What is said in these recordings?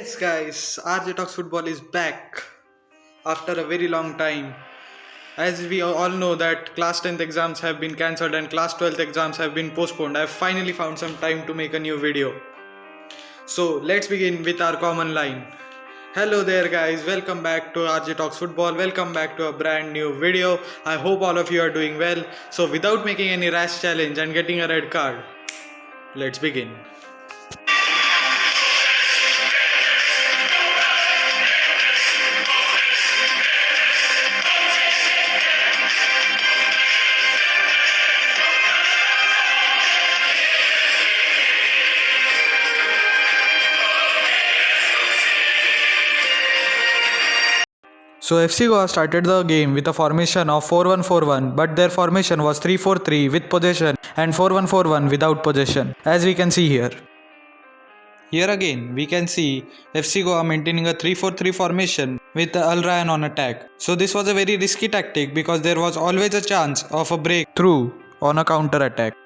Yes, guys, RJ Talks Football is back after a very long time. As we all know that class 10th exams have been cancelled and class 12th exams have been postponed, I've finally found some time to make a new video. So let's begin with our common line. Hello there guys, welcome back to RJ Talks Football, welcome back to a brand new video. I hope all of you are doing well. So without making any rash challenge and getting a red card, let's begin. So FC Goa started the game with a formation of 4-1-4-1, but their formation was 3-4-3 with possession and 4-1-4-1 without possession, as we can see here. Here again, we can see FC Goa maintaining a 3-4-3 formation with Al Rayyan on attack. So this was a very risky tactic because there was always a chance of a breakthrough on a counter attack.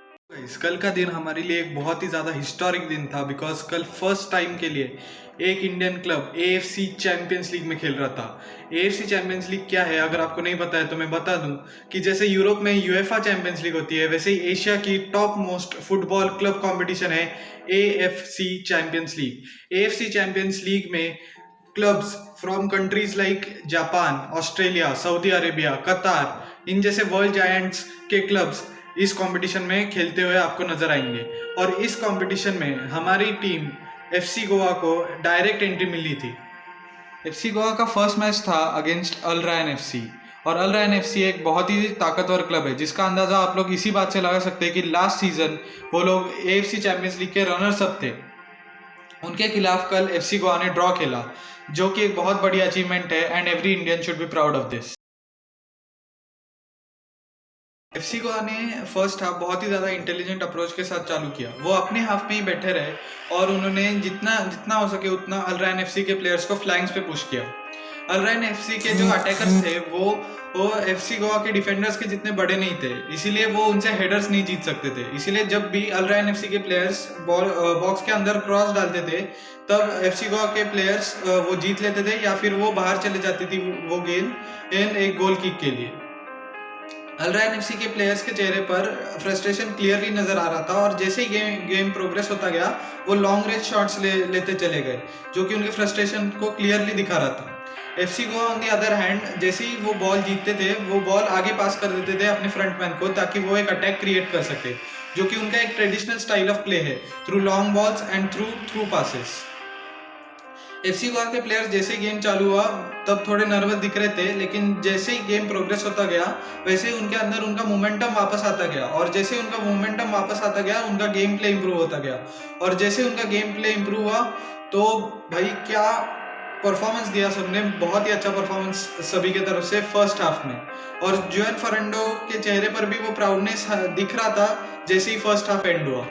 कल का दिन हमारे लिए एक बहुत ही ज़्यादा historic दिन था बिकॉज कल फर्स्ट टाइम के लिए एक Indian club AFC champions league में खेल रहा था। AFC चैंपियंस लीग क्या है अगर आपको नहीं पता है तो मैं बता दूं कि जैसे यूरोप में UEFA चैंपियंस लीग होती है वैसे ही एशिया की top most football club competition है AFC champions league. AFC champions league में clubs from countries like Japan, Australia, Saudi Arabia, Qatar, इन जैसे वर्ल्ड जायंट्स के क्लब्स इस कंपटीशन में खेलते हुए आपको नजर आएंगे। और इस कंपटीशन में हमारी टीम FC गोवा को डायरेक्ट एंट्री मिली थी। FC गोवा का फर्स्ट मैच था अगेंस्ट अल रायन FC और अल रायन FC एक बहुत ही ताकतवर क्लब है जिसका अंदाजा आप लोग इसी बात से लगा सकते हैं कि लास्ट सीजन वो लोग AFC चैंपियंस लीग के रनर्स अप थे। उनके खिलाफ कल FC गोवा ने ड्रॉ खेला जो कि एक बहुत बड़ी अचीवमेंट है and every Indian should be proud of this. FC Goa ने फर्स्ट हाफ बहुत ही ज़्यादा इंटेलिजेंट अप्रोच के साथ चालू किया। वो अपने हाफ में ही बैठे रहे और उन्होंने जितना हो सके उतना अल रायन FC के प्लेयर्स को फ्लैंक्स पे पुश किया। अल रायन FC के जो अटैकर्स थे वो FC गोवा के डिफेंडर्स के जितने बड़े नहीं थे, इसीलिए वो उनसे हेडर्स नहीं जीत सकते थे। इसीलिए जब भी अल रायन FC के प्लेयर्स बॉक्स के अंदर क्रॉस डालते थे तब FC गोवा के प्लेयर्स वो जीत लेते थे या फिर वो बाहर चले जाती थी वो गेंद एक गोल किक के लिए। अल रायन FC के प्लेयर्स के चेहरे पर फ्रस्ट्रेशन क्लियरली नजर आ रहा था और जैसे ही गेम प्रोग्रेस होता गया वो लॉन्ग रेंज शॉट्स लेते चले गए जो कि उनके फ्रस्ट्रेशन को क्लियरली दिखा रहा था। FC Goa on the other hand जैसे ही वो बॉल जीतते थे वो बॉल आगे पास कर देते थे अपने फ्रंटमैन को ताकि वो एक अटैक क्रिएट कर सके जो कि उनका एक ट्रेडिशनल स्टाइल ऑफ प्ले है through long balls and through passes. FC Goa के प्लेयर्स जैसे गेम चालू हुआ तब थोड़े नर्वस दिख रहे थे लेकिन जैसे ही गेम प्रोग्रेस होता गया वैसे ही उनके अंदर उनका मोमेंटम वापस आता गया और जैसे उनका मोमेंटम वापस आता गया उनका गेम प्ले इंप्रूव होता गया और जैसे उनका गेम प्ले इंप्रूव हुआ तो भाई क्या परफॉर्मेंस दिया सबने, बहुत ही अच्छा परफॉर्मेंस सभी के तरफ से फर्स्ट हाफ में। और जोएन फर्नांडो के चेहरे पर भी वो प्राउडनेस दिख रहा था जैसे ही फर्स्ट हाफ एंड हुआ।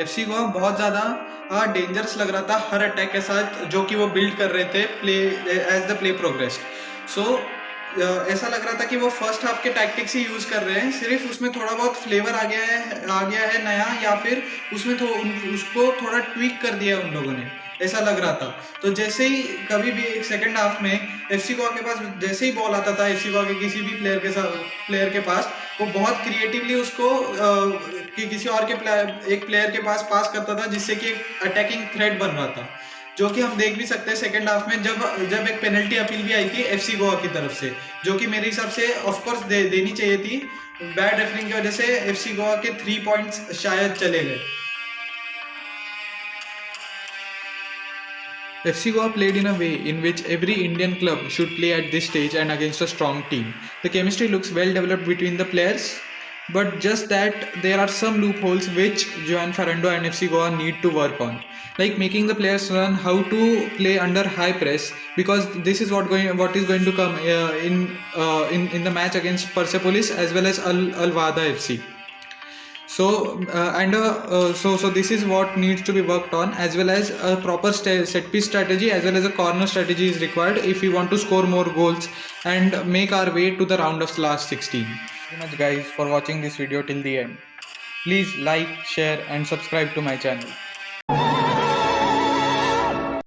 FC गोवा बहुत ज़्यादा डेंजरस लग रहा था हर अटैक के साथ जो कि वो बिल्ड कर रहे थे play as the play progress. So ऐसा लग रहा था कि वो फर्स्ट हाफ के टैक्टिक्स ही यूज़ कर रहे हैं, सिर्फ उसमें थोड़ा बहुत फ्लेवर आ गया है नया या फिर उसमें उसको थोड़ा ट्वीक कर दिया उन लोगों ने, ऐसा लग रहा था। तो जैसे ही कभी भी एक सेकंड हाफ में FC गोवा के पास जैसे ही बॉल आता था FC गोवा के किसी भी प्लेयर के पास वो बहुत क्रिएटिवली उसको कि किसी और के एक प्लेयर के पास करता था जिससे कि एक अटैकिंग थ्रेट बन रहा था जो कि हम देख भी सकते हैं सेकंड हाफ में जब एक पेनल्टी अपील भी आई थी FC गोवा की तरफ से जो कि मेरे हिसाब से ऑफ कोर्स देनी चाहिए थी। बैड रेफरिंग की वजह से FC गोवा के 3 पॉइंट्स शायद चले गए। FC Goa played in a way in which every Indian club should play at this stage and against a strong team. The chemistry looks well developed between the players, but just that there are some loopholes which Joan Ferrando and FC Goa need to work on, like making the players learn how to play under high press because this is what is going to come in the match against Persepolis as well as Al Wahda FC. So this is what needs to be worked on, as well as a proper set piece strategy as well as a corner strategy is required if we want to score more goals and make our way to the round of last 16. Thank you very much guys for watching this video till the end. Please like, share and subscribe to my channel.